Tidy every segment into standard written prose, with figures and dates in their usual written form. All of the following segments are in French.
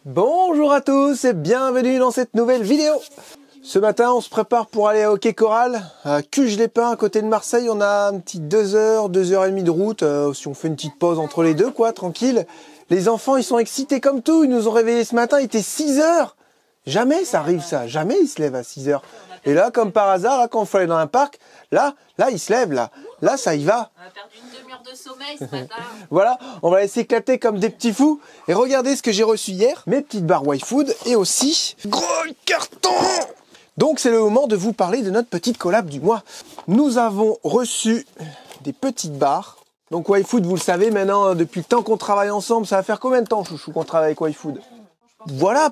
Bonjour à tous et bienvenue dans cette nouvelle vidéo. Ce matin, on se prépare pour aller à Hockey Coral, à Cuges-les-Pins, à côté de Marseille. On a un petit 2 heures, 2h30 de route. Si on fait une petite pause entre les deux, quoi, tranquille. Les enfants, ils sont excités comme tout. Ils nous ont réveillés ce matin, il était 6 heures. Jamais ça arrive, ça. Jamais ils se lèvent à 6 heures. Et là, comme par hasard, là, quand on faut aller dans un parc, là, ils se lèvent, là. Là, ça y va. On a perdu une demi-heure de sommeil ce matin. Voilà, on va les éclater comme des petits fous. Et regardez ce que j'ai reçu hier. Mes petites barres Y-Food et aussi gros carton. Donc, c'est le moment de vous parler de notre petite collab du mois. Nous avons reçu des petites barres. Donc, Y-Food, vous le savez maintenant, depuis le temps qu'on travaille ensemble, ça va faire combien de temps, chouchou, qu'on travaille avec Y-Food? Voilà,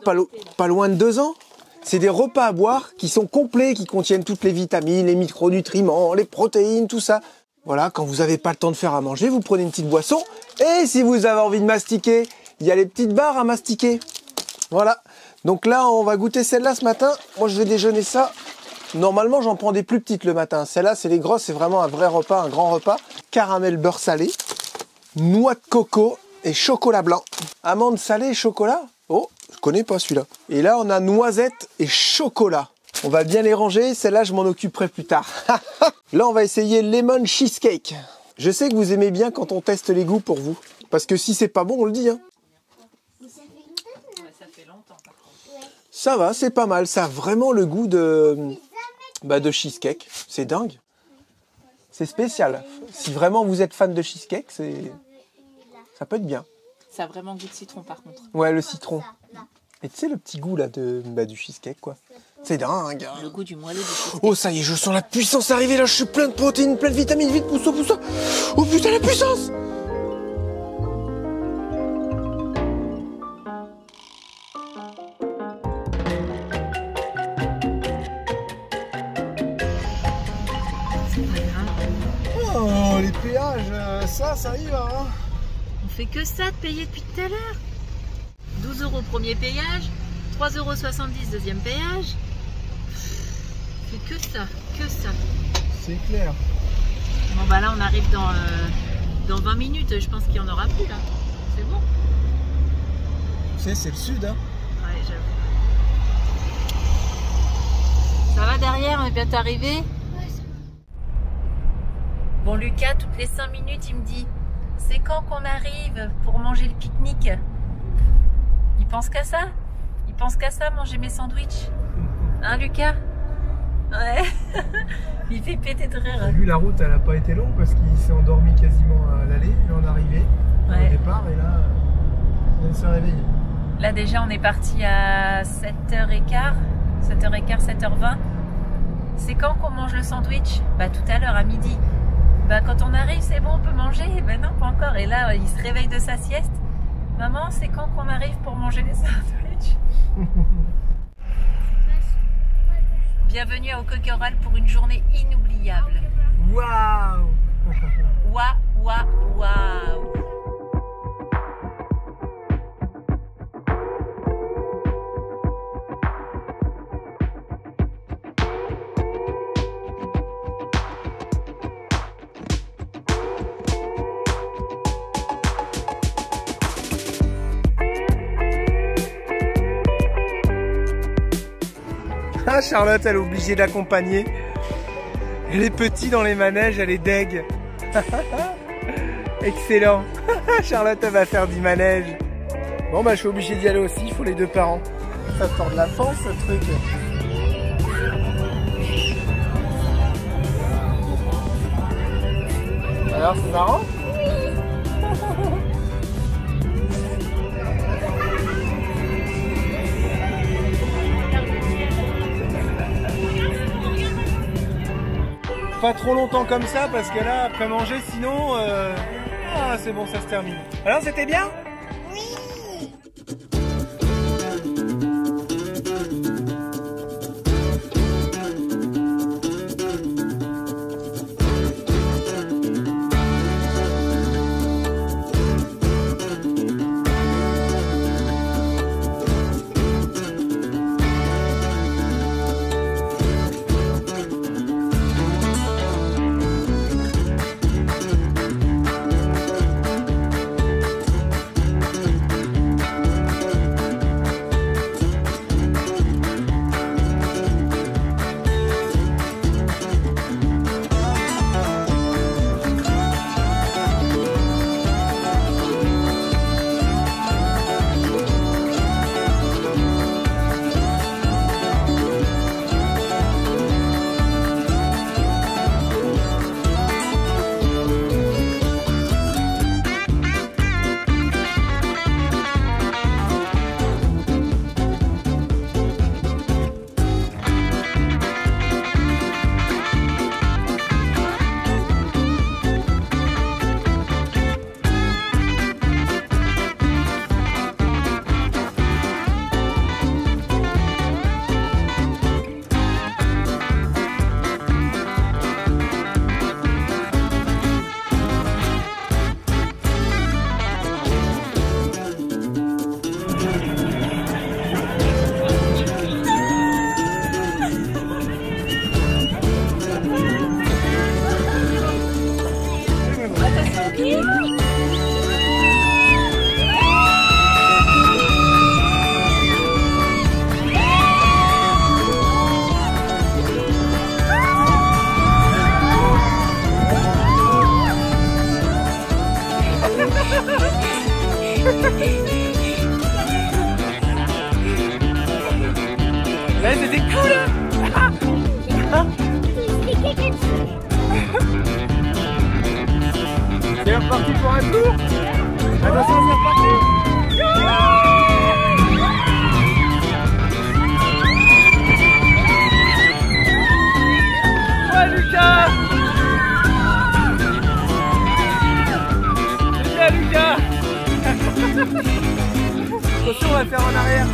pas loin de 2 ans. C'est des repas à boire qui sont complets, qui contiennent toutes les vitamines, les micronutriments, les protéines, tout ça. Voilà, quand vous n'avez pas le temps de faire à manger, vous prenez une petite boisson. Et si vous avez envie de mastiquer, il y a les petites barres à mastiquer. Voilà. Donc là, on va goûter celle-là ce matin. Moi, je vais déjeuner ça. Normalement, j'en prends des plus petites le matin. Celle-là, c'est les grosses. C'est vraiment un vrai repas, un grand repas. Caramel beurre salé, noix de coco et chocolat blanc. Amande salée et chocolat. Oh, je connais pas celui-là. Et là, on a noisette et chocolat. On va bien les ranger. Celle-là, je m'en occuperai plus tard. Là, on va essayer lemon cheesecake. Je sais que vous aimez bien quand on teste les goûts pour vous. Parce que si c'est pas bon, on le dit. Hein. Ça fait longtemps par contre. Ça va, c'est pas mal. Ça a vraiment le goût de cheesecake. C'est dingue. C'est spécial. Si vraiment vous êtes fan de cheesecake, ça peut être bien. Ça a vraiment goût de citron par contre. Ouais, le citron. Et tu sais, le petit goût là du cheesecake, quoi. C'est dingue. Le goût du moelleux du cheesecake. Oh, ça y est, je sens la puissance arriver là. Je suis plein de protéines, plein de vitamines. Vite, pousse-toi, pousse-toi. Oh putain, la puissance! Oh, les péages, ça y va. Hein. On fait que ça de payer depuis tout à l'heure. 12 € premier péage, 3,70 € deuxième péage. On fait que ça, que ça. C'est clair. Bon bah là on arrive dans 20 minutes, je pense qu'il n'y en aura plus là. C'est bon? Tu sais, c'est le sud, hein. Ouais, j'avoue. Ça va derrière, on est bientôt arrivé? Bon Lucas, toutes les 5 minutes il me dit: c'est quand qu'on arrive pour manger le pique-nique? Il pense qu'à ça? Il pense qu'à ça, manger mes sandwichs? Hein Lucas? Ouais. Il fait péter de rire. Lui, la route, elle n'a pas été longue parce qu'il s'est endormi quasiment à l'aller et en arrivée Ouais. au départ. Et là, il vient de se réveiller. Là déjà on est parti à 7h15, 7h20. C'est quand qu'on mange le sandwich? Bah tout à l'heure à midi. Bah quand on arrive c'est bon, on peut manger? Bah non, pas encore. Et là il se réveille de sa sieste. Maman, c'est quand qu'on arrive pour manger les sandwichs? Bienvenue à Hockey Coral pour une journée inoubliable. Waouh! Waouh. Ah, Charlotte, elle est obligée d'accompagner. Elle est petite dans les manèges, elle est deg. Excellent. Charlotte, elle va faire du manège. Bon, bah, je suis obligé d'y aller aussi, il faut les 2 parents. Ça sort de la panse, ce truc. Alors, c'est marrant? Pas trop longtemps comme ça parce que là après manger sinon c'est bon, ça se termine. Alors c'était bien? Ouais, c'était cool hein. C'est reparti pour un tour. Attention, c'est reparti. Ouais Lucas. C'est bien Lucas. Attention, on va le faire en arrière.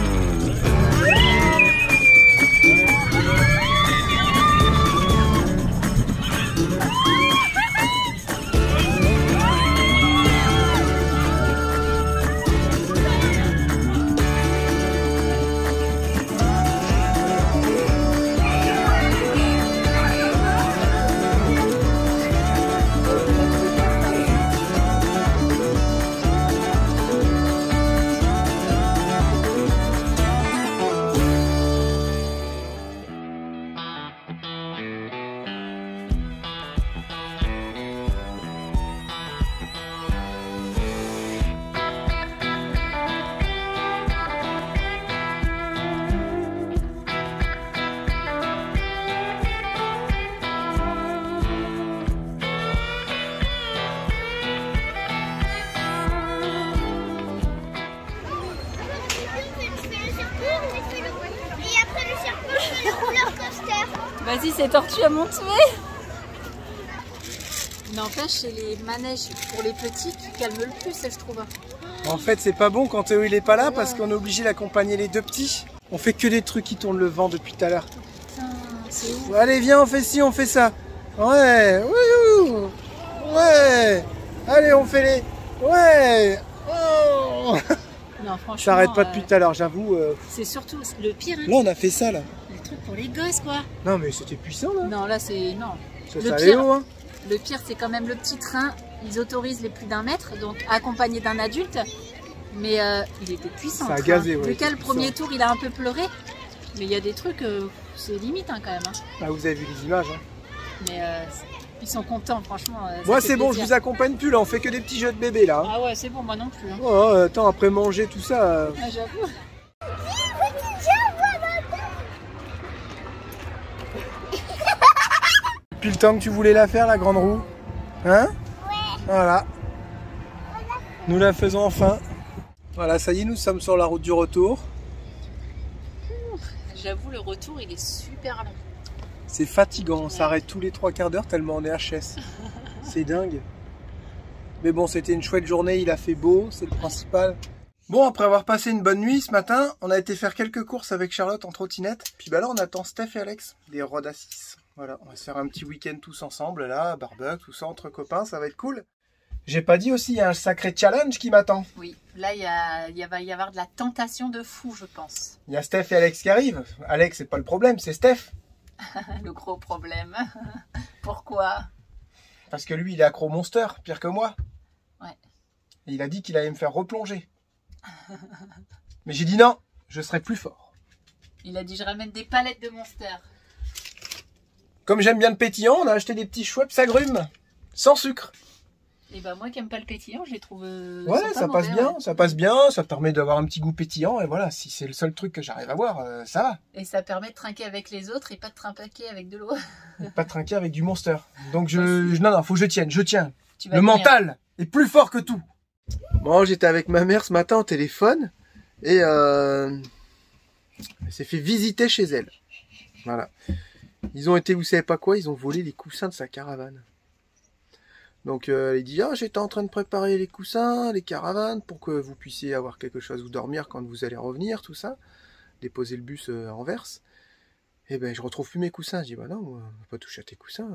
Vas-y, ces tortues à monter. N'empêche, c'est les manèges pour les petits qui calment le plus, je trouve. En fait, c'est pas bon quand Théo il est pas là parce qu'on est obligé d'accompagner les deux petits. On fait que des trucs qui tournent le vent depuis tout à l'heure. Putain, c'est ouf. Allez, viens, on fait ci, on fait ça. Ouais, wouhou. Ouais. Allez, on fait les... Ouais. Oh. Non, franchement, ça arrête pas depuis tout à l'heure, j'avoue. C'est surtout le pire. Hein. Là, on a fait ça, là. Le truc pour les gosses, quoi. Non, mais c'était puissant, là. Non, là, c'est... Non. Ça allait haut, hein. Le pire, c'est quand même le petit train. Ils autorisent les plus d'1 mètre, donc accompagné d'un adulte. Mais il était puissant. Ça a gazé, ouais. Lequel, le premier tour, il a un peu pleuré. Mais il y a des trucs, c'est limite hein, quand même. Hein. Ah, vous avez vu les images. Hein. Mais ils sont contents, franchement. Moi, c'est bon, je vous accompagne plus là. On fait que des petits jeux de bébé là. Hein. Ah ouais, c'est bon, moi non plus. Hein. Oh, attends, après manger tout ça. Ah, j'avoue. Depuis le temps que tu voulais la faire, la grande roue. Hein? Ouais. Voilà. Nous la faisons enfin. Voilà, ça y est, nous sommes sur la route du retour. J'avoue, le retour, il est super long. C'est fatigant, on s'arrête tous les 3 quarts d'heure tellement on est HS. C'est dingue. Mais bon, c'était une chouette journée, il a fait beau, c'est le principal. Bon, après avoir passé une bonne nuit ce matin, on a été faire quelques courses avec Charlotte en trottinette. Puis bah là, on attend Steph et Alex, des Road Assist. Voilà, on va se faire un petit week-end tous ensemble, là, barbecue, tout ça, entre copains, ça va être cool. J'ai pas dit aussi, il y a un sacré challenge qui m'attend. Oui, là, il va y avoir de la tentation de fou, je pense. Il y a Steph et Alex qui arrivent. Alex, c'est pas le problème, c'est Steph. Le gros problème. Pourquoi? Parce que lui, il est accro Monster, pire que moi. Ouais. Et il a dit qu'il allait me faire replonger. Mais j'ai dit non, je serai plus fort. Il a dit je ramène des palettes de Monster. Comme j'aime bien le pétillant, on a acheté des petits Schweppes agrumes, sans sucre. Et bah moi qui aime pas le pétillant, je les trouve... ouais, ça passe bien, ouais. Ça passe bien, ça permet d'avoir un petit goût pétillant, et voilà, si c'est le seul truc que j'arrive à voir, ça va. Et ça permet de trinquer avec les autres et pas de trinquer avec de l'eau. Pas de trinquer avec du Monster. Donc non, faut que je tienne. Le tenir. mental est plus fort que tout. Bon, j'étais avec ma mère ce matin au téléphone, et elle s'est fait visiter chez elle. Voilà. Ils ont été, vous savez pas quoi, ils ont volé les coussins de sa caravane. Donc elle dit, ah, j'étais en train de préparer les coussins, les caravanes, pour que vous puissiez avoir quelque chose où dormir quand vous allez revenir, tout ça. Déposer le bus à Anvers. Et ben je retrouve plus mes coussins. Je dis, bah non, on va pas toucher à tes coussins.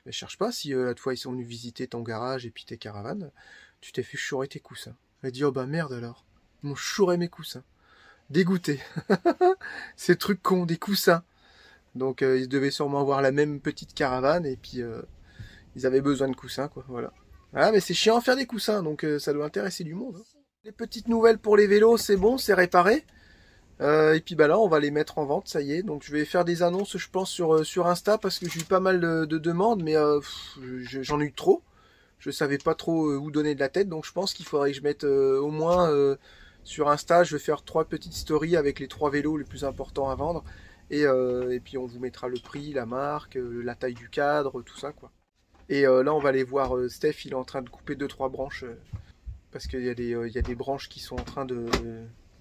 Ben, cherche pas, si l'autre fois ils sont venus visiter ton garage et puis tes caravanes, tu t'es fait chourer tes coussins. Elle dit, oh bah merde alors, ils m'ont chouré mes coussins. Dégoûté. Ces trucs cons, des coussins. Donc ils devaient sûrement avoir la même petite caravane et puis ils avaient besoin de coussins, quoi, voilà. Ah, mais c'est chiant à faire des coussins, donc ça doit intéresser du monde. Hein. Les petites nouvelles pour les vélos, c'est bon, c'est réparé. Et puis bah là, on va les mettre en vente, ça y est. Donc je vais faire des annonces, je pense, sur Insta, parce que j'ai eu pas mal de demandes, mais j'en ai eu trop. Je savais pas trop où donner de la tête, donc je pense qu'il faudrait que je mette au moins sur Insta, je vais faire 3 petites stories avec les 3 vélos les plus importants à vendre. Et puis on vous mettra le prix, la marque, la taille du cadre, tout ça quoi. Et là on va aller voir Steph, il est en train de couper 2-3 branches parce qu'il y a des branches qui sont en train de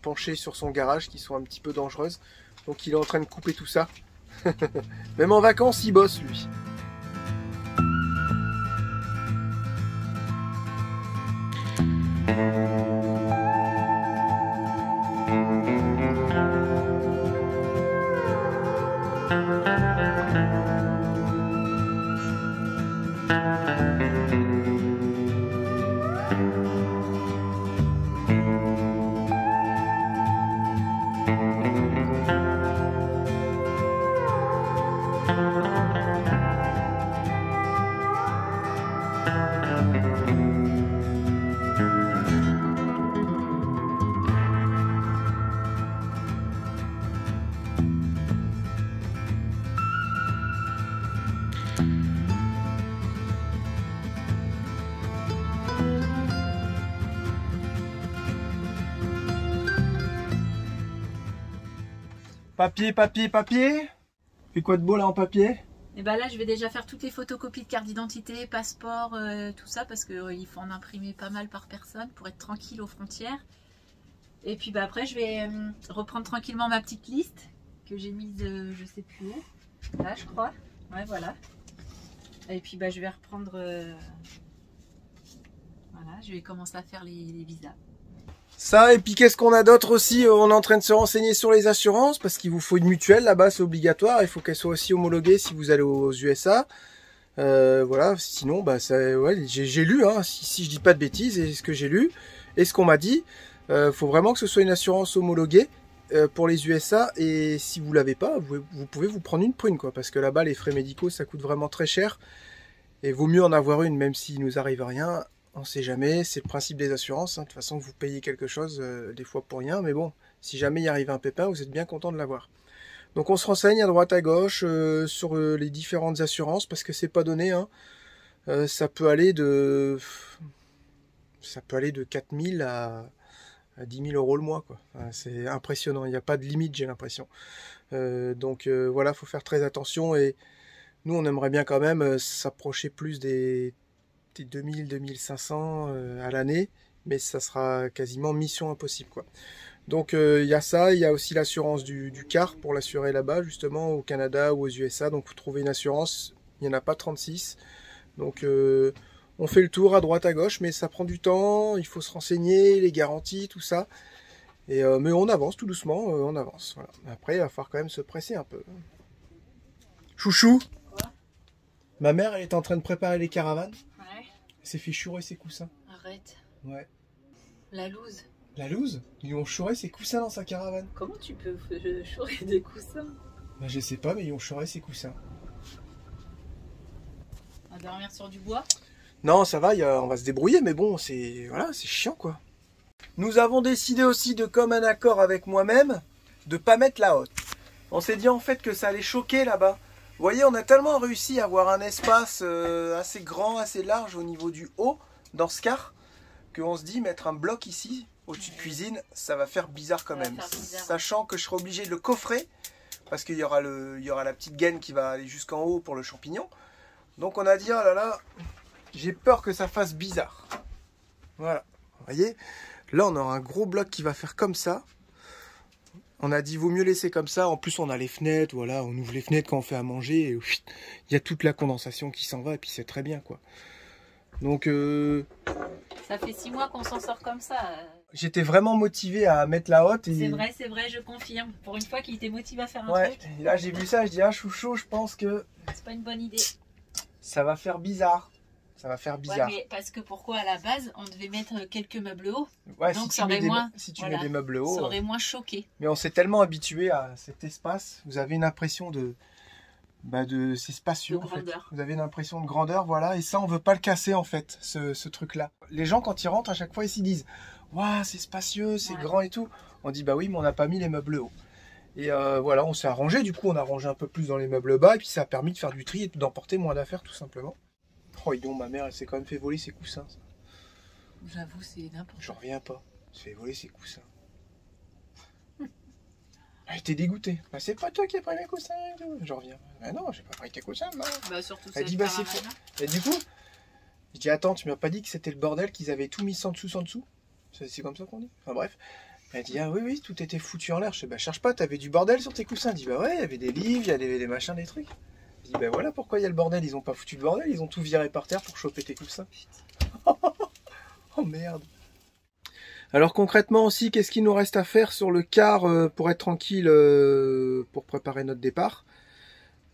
pencher sur son garage, qui sont un petit peu dangereuses. Donc il est en train de couper tout ça. Même en vacances il bosse lui. Papier, papier, papier. Fais quoi de beau là en papier? Et bah là, je vais déjà faire toutes les photocopies de carte d'identité, passeport, tout ça, parce qu'il faut en imprimer pas mal par personne pour être tranquille aux frontières. Et puis bah après, je vais reprendre tranquillement ma petite liste que j'ai mise, je sais plus où, là je crois. Ouais, voilà. Et puis bah je vais reprendre, voilà, je vais commencer à faire les visas. Ça, et puis qu'est-ce qu'on a d'autre aussi? On est en train de se renseigner sur les assurances, parce qu'il vous faut une mutuelle là-bas, c'est obligatoire. Il faut qu'elle soit aussi homologuée si vous allez aux USA. Voilà, sinon, bah, ouais, j'ai lu, hein, si je dis pas de bêtises, et ce que j'ai lu, et ce qu'on m'a dit, faut vraiment que ce soit une assurance homologuée pour les USA, et si vous l'avez pas, vous pouvez vous prendre une prune, quoi, parce que là-bas, les frais médicaux, ça coûte vraiment très cher, et vaut mieux en avoir une, même s'il nous arrive rien. On sait jamais, c'est le principe des assurances, hein. De toute façon vous payez quelque chose des fois pour rien, mais bon, si jamais il arrive un pépin, vous êtes bien content de l'avoir. Donc on se renseigne à droite à gauche sur les différentes assurances, parce que c'est pas donné, hein. Ça peut aller de 4000 à 10 000 euros le mois, quoi. C'est impressionnant, il n'y a pas de limite, j'ai l'impression. Donc voilà, faut faire très attention, et nous on aimerait bien quand même s'approcher plus des 2000, 2500 à l'année, mais ça sera quasiment mission impossible, quoi. Donc il y a ça, il y a aussi l'assurance du car pour l'assurer là-bas, justement au Canada ou aux USA. Donc vous trouvez une assurance, il n'y en a pas 36. Donc on fait le tour à droite à gauche, mais ça prend du temps, il faut se renseigner, les garanties, tout ça. Et mais on avance tout doucement, on avance. Voilà. Après il va falloir quand même se presser un peu. Chouchou, Quoi? Ma mère elle est en train de préparer les caravanes. Ouais. Elle s'est fait chourer ses coussins. Arrête. Ouais. La loose. La loose? Ils lui ont chouré ses coussins dans sa caravane. Comment tu peux chourer des coussins? Bah je sais pas, mais ils ont chouré ses coussins. On va dormir sur du bois? Non, ça va, on va se débrouiller, mais bon, c'est voilà, c'est chiant quoi. Nous avons décidé aussi de commun accord avec moi-même de pas mettre la hotte. On s'est dit en fait que ça allait choquer là-bas. Vous voyez, on a tellement réussi à avoir un espace assez grand, assez large au niveau du haut dans ce car, qu'on se dit mettre un bloc ici, au-dessus de cuisine, ça va faire bizarre quand même. Sachant que je serai obligé de le coffrer, parce qu'il y aura la petite gaine qui va aller jusqu'en haut pour le champignon. Donc on a dit, oh là là, j'ai peur que ça fasse bizarre. Voilà, vous voyez, là on aura un gros bloc qui va faire comme ça. On a dit, vaut mieux laisser comme ça. En plus, on a les fenêtres, voilà, on ouvre les fenêtres quand on fait à manger. Et il y a toute la condensation qui s'en va, et puis c'est très bien, quoi. Donc, ça fait 6 mois qu'on s'en sort comme ça. J'étais vraiment motivé à mettre la hotte. C'est vrai, je confirme. Pour une fois qu'il était motivé à faire un truc. Et là, j'ai vu ça, je dis, ah, chouchou, je pense que c'est pas une bonne idée. Ça va faire bizarre. Ça va faire bizarre. Ouais, mais parce que pourquoi à la base on devait mettre quelques meubles hauts. Ouais, donc si tu mets des meubles hauts, ça aurait moins choqué. Mais on s'est tellement habitué à cet espace, vous avez une impression c'est spacieux en fait. Vous avez une impression de grandeur, voilà, et ça on veut pas le casser en fait, ce truc-là. Les gens quand ils rentrent à chaque fois ils s'y disent, waouh, c'est spacieux, c'est grand et tout. On dit bah oui, mais on n'a pas mis les meubles hauts. Et voilà, on s'est arrangé, du coup on a rangé un peu plus dans les meubles bas, et puis ça a permis de faire du tri et d'emporter moins d'affaires tout simplement. Oh, et donc ma mère, elle s'est quand même fait voler ses coussins. J'avoue, c'est n'importe quoi. J'en reviens pas. Elle s'est fait voler ses coussins. J'étais dégoûté. Bah, c'est pas toi qui as pris mes coussins et tout. Je reviens. Ah non, j'ai pas pris tes coussins, non. Bah surtout Elle dit, bah c'est faux. Et du coup, je dis, attends, tu m'as pas dit que c'était le bordel, qu'ils avaient tout mis sans dessous. C'est comme ça qu'on dit. Enfin bref. Elle dit, ah oui, tout était foutu en l'air. Je dis, bah cherche pas, t'avais du bordel sur tes coussins. Elle dit, bah ouais, il y avait des livres, il y avait des machins, des trucs. Je dis, bah voilà pourquoi il y a le bordel. Ils ont pas foutu le bordel, ils ont tout viré par terre pour choper tes coussins. Oh merde. Alors concrètement aussi, qu'est-ce qu'il nous reste à faire sur le car pour être tranquille pour préparer notre départ?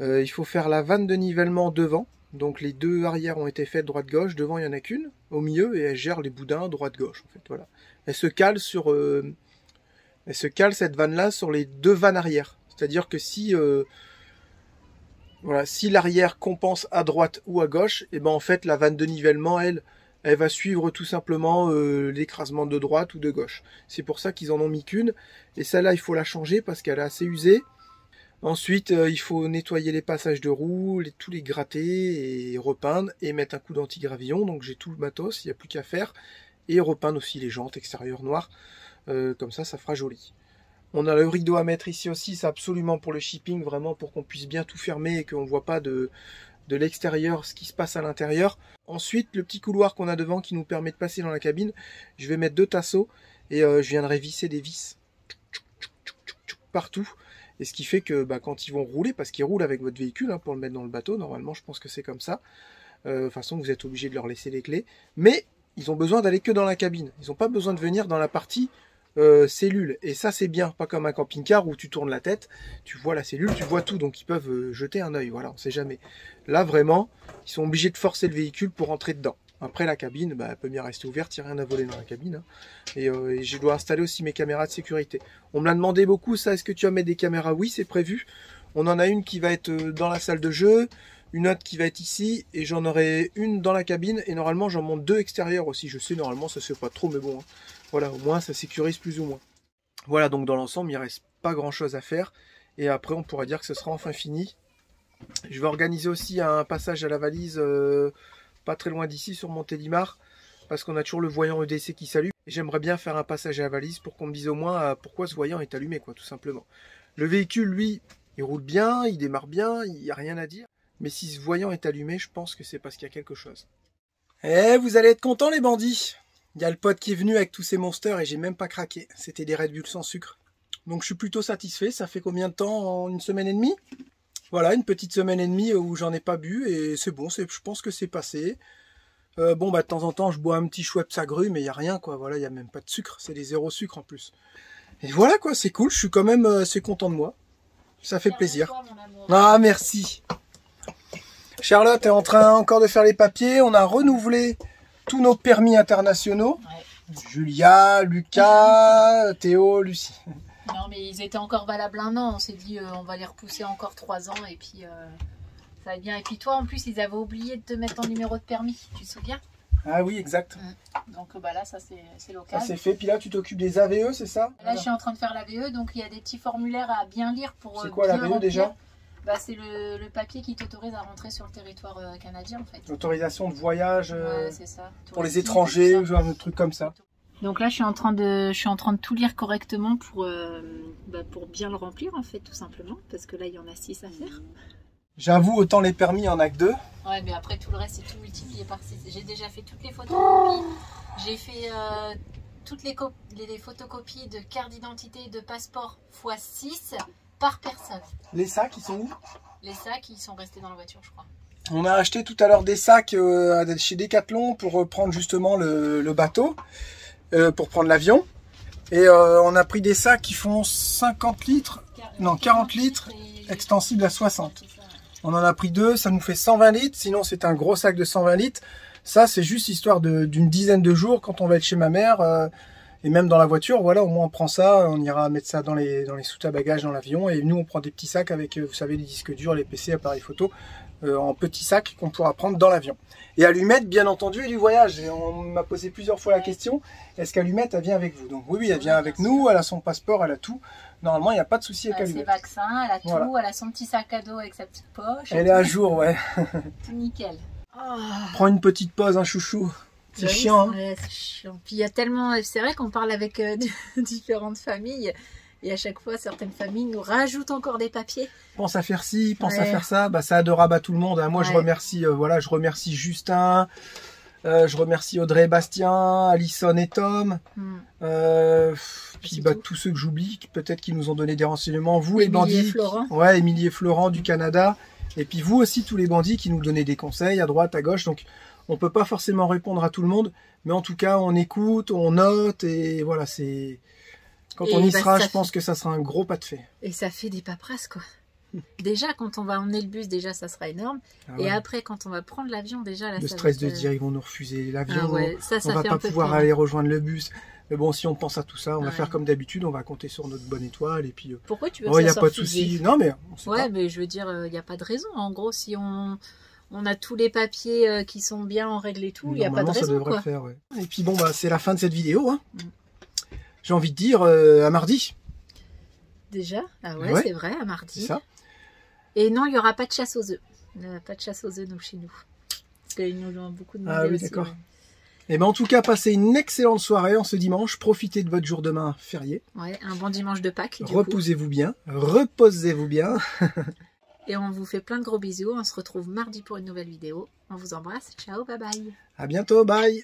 Il faut faire la vanne de nivellement devant. Donc les deux arrières ont été faites droite-gauche. Devant, il n'y en a qu'une au milieu et elle gère les boudins droite-gauche. En fait, voilà. Elle se cale cette vanne-là sur les deux vannes arrière. C'est-à-dire que si si l'arrière compense à droite ou à gauche, et ben en fait la vanne de nivellement, elle va suivre tout simplement l'écrasement de droite ou de gauche. C'est pour ça qu'ils en ont mis qu'une. Et celle-là, il faut la changer parce qu'elle est assez usée. Ensuite, il faut nettoyer les passages de roues, tous les gratter et repeindre et mettre un coup d'anti-gravillon. Donc j'ai tout le matos, il n'y a plus qu'à faire. Et repeindre aussi les jantes extérieures noires. Comme ça fera joli. On a le rideau à mettre ici aussi, c'est absolument pour le shipping, vraiment pour qu'on puisse bien tout fermer et qu'on ne voit pas de l'extérieur ce qui se passe à l'intérieur. Ensuite, le petit couloir qu'on a devant qui nous permet de passer dans la cabine, je vais mettre 2 tasseaux et je viendrai visser des vis partout. Et ce qui fait que quand ils vont rouler, parce qu'ils roulent avec votre véhicule pour le mettre dans le bateau, normalement je pense que c'est comme ça. De toute façon, vous êtes obligé de leur laisser les clés. Mais ils ont besoin d'aller que dans la cabine. Ils n'ont pas besoin de venir dans la partie cellule. Et ça c'est bien, pas comme un camping-car où tu tournes la tête, tu vois la cellule, tu vois tout, donc ils peuvent jeter un œil, voilà, on sait jamais. Là vraiment, ils sont obligés de forcer le véhicule pour rentrer dedans. Après la cabine, elle peut bien rester ouverte, il n'y a rien à voler dans la cabine. Et je dois installer aussi mes caméras de sécurité. On me l'a demandé beaucoup, ça, est-ce que tu vas mettre des caméras? Oui, c'est prévu. On en a une qui va être dans la salle de jeu, une autre qui va être ici, et j'en aurai une dans la cabine, et normalement j'en monte 2 extérieures aussi. Je sais, normalement ça se fait pas trop, mais bon, voilà, au moins ça sécurise plus ou moins. Voilà, donc dans l'ensemble, il ne reste pas grand chose à faire, et après on pourra dire que ce sera enfin fini. Je vais organiser aussi un passage à la valise pas très loin d'ici sur Montélimar, parce qu'on a toujours le voyant EDC qui s'allume. Et j'aimerais bien faire un passage à la valise pour qu'on me dise au moins pourquoi ce voyant est allumé, quoi, tout simplement. Le véhicule, lui, il roule bien, il démarre bien, il n'y a rien à dire. Mais si ce voyant est allumé, je pense que c'est parce qu'il y a quelque chose. Eh, vous allez être contents les bandits! Il y a le pote qui est venu avec tous ces monsters et j'ai même pas craqué. C'était des Red Bull sans sucre. Donc je suis plutôt satisfait. Ça fait combien de temps? En 1 semaine et demie? Voilà, une petite semaine et demie où j'en ai pas bu et c'est bon, je pense que c'est passé. Bon, de temps en temps, je bois un petit Schweppes agru, mais il n'y a rien, quoi. Voilà, il n'y a même pas de sucre. C'est des 0 sucre en plus. Et voilà, quoi, c'est cool. Je suis quand même assez content de moi. Ça fait plaisir. Ah, merci. Charlotte est en train encore de faire les papiers. On a renouvelé tous nos permis internationaux. Ouais. Julia, Lucas, Théo, Lucie. Non, mais ils étaient encore valables 1 an. On s'est dit, on va les repousser encore 3 ans et puis ça va bien. Et puis toi, en plus, ils avaient oublié de te mettre ton numéro de permis. Tu te souviens? Ah oui, exact. Donc là, ça c'est local. Ça c'est fait. Puis là, tu t'occupes des AVE, c'est ça? Là, je suis en train de faire l'AVE. Donc il y a des petits formulaires à bien lire pour. C'est quoi l'AVE déjà? C'est le papier qui t'autorise à rentrer sur le territoire canadien en fait. L'autorisation de voyage ouais, c'est ça. Pour les étrangers ou un truc comme ça. Donc là, je suis en train de tout lire correctement pour bien le remplir en fait, tout simplement, parce que là, il y en a 6 à faire. J'avoue, autant les permis, il n'y en a que 2. Ouais, mais après tout le reste, c'est tout multiplié par 6. J'ai déjà fait toutes les photocopies. J'ai fait toutes les photocopies de carte d'identité et de passeport x 6 par personne. Les sacs, ils sont où? Les sacs, ils sont restés dans la voiture, je crois. On a acheté tout à l'heure des sacs chez Decathlon pour prendre justement le bateau. Pour prendre l'avion et on a pris des sacs qui font 50 litres, non 40 litres, extensibles à 60. On en a pris 2, ça nous fait 120 litres, sinon c'est un gros sac de 120 litres. Ça c'est juste histoire d'une dizaine de jours quand on va être chez ma mère et même dans la voiture, voilà, au moins on prend ça, on ira mettre ça dans les soutes à bagages dans l'avion et nous on prend des petits sacs avec, vous savez, les disques durs, les PC, appareils photo, en petits sacs qu'on pourra prendre dans l'avion. Et Allumette, bien entendu, est du voyage. Et on m'a posé plusieurs fois la question, est-ce qu'Allumette, elle vient avec vous? Donc oui, elle vient avec nous, elle a son passeport, elle a tout. Normalement, il n'y a pas de souci avec Allumette. Elle a ses vaccins, elle a tout, voilà. Elle a son petit sac à dos avec sa petite poche. Elle est à jour, ouais. Tout nickel. Oh. Prends une petite pause, hein, chouchou. C'est chiant. Hein. Ouais, c'est chiant. Puis il y a tellement... C'est vrai qu'on parle avec différentes familles. Et à chaque fois, certaines familles nous rajoutent encore des papiers. Pense à faire ci, pense à Ouais. faire ça. Bah, ça adorable à tout le monde. Hein. Moi, je Ouais. remercie, je remercie Justin, je remercie Audrey et Bastien, Alison et Tom. Puis C'est bah, tout. tous ceux que j'oublie, peut-être qui nous ont donné des renseignements. Vous, les Émilie et bandits. Florent. Ouais, Émilie et Florent du Canada. Et puis vous aussi, tous les bandits qui nous donnaient des conseils à droite, à gauche. Donc, on peut pas forcément répondre à tout le monde. Mais en tout cas, on écoute, on note. Et voilà, c'est... Quand Et on y bah, sera, ça je pense que ça sera un gros pas de fait. Et ça fait des paperasses, quoi. Déjà, quand on va emmener le bus, déjà, ça sera énorme. Ah Et ouais. après, quand on va prendre l'avion, déjà, là, Le ça stress va de être, se dire ils vont nous refuser l'avion, Ah ouais, ça on va fait pas un peu pouvoir peur. aller rejoindre le bus. Mais bon, si on pense à tout ça, on va Ouais. faire comme d'habitude, on va compter sur notre bonne étoile et puis Pourquoi tu veux oh, que il n'y ça a soit pas de refusé? souci. Non mais on sait Ouais, pas. mais je veux dire, il n'y a pas de raison. En gros, si on a tous les papiers qui sont bien en règle et tout, il n'y a pas de Normalement, ça raison, devrait quoi. le faire, ouais. Et puis bon, bah c'est la fin de cette vidéo. Hein. Mm. J'ai envie de dire à mardi, Déjà, ah ouais, Ouais. c'est vrai, à c'est mardi. ça. Et non, il n'y aura pas de chasse aux œufs. Il n'y aura pas de chasse aux œufs, nous, chez nous. Parce qu'ils nous l'ont beaucoup demandé Ah oui, aussi, d'accord. ouais. Et ben en tout cas, passez une excellente soirée en ce dimanche. Profitez de votre jour demain férié. Ouais, un bon dimanche de Pâques, du coup. Reposez-vous bien, reposez-vous bien. Et on vous fait plein de gros bisous. On se retrouve mardi pour une nouvelle vidéo. On vous embrasse. Ciao, bye bye. À bientôt, bye.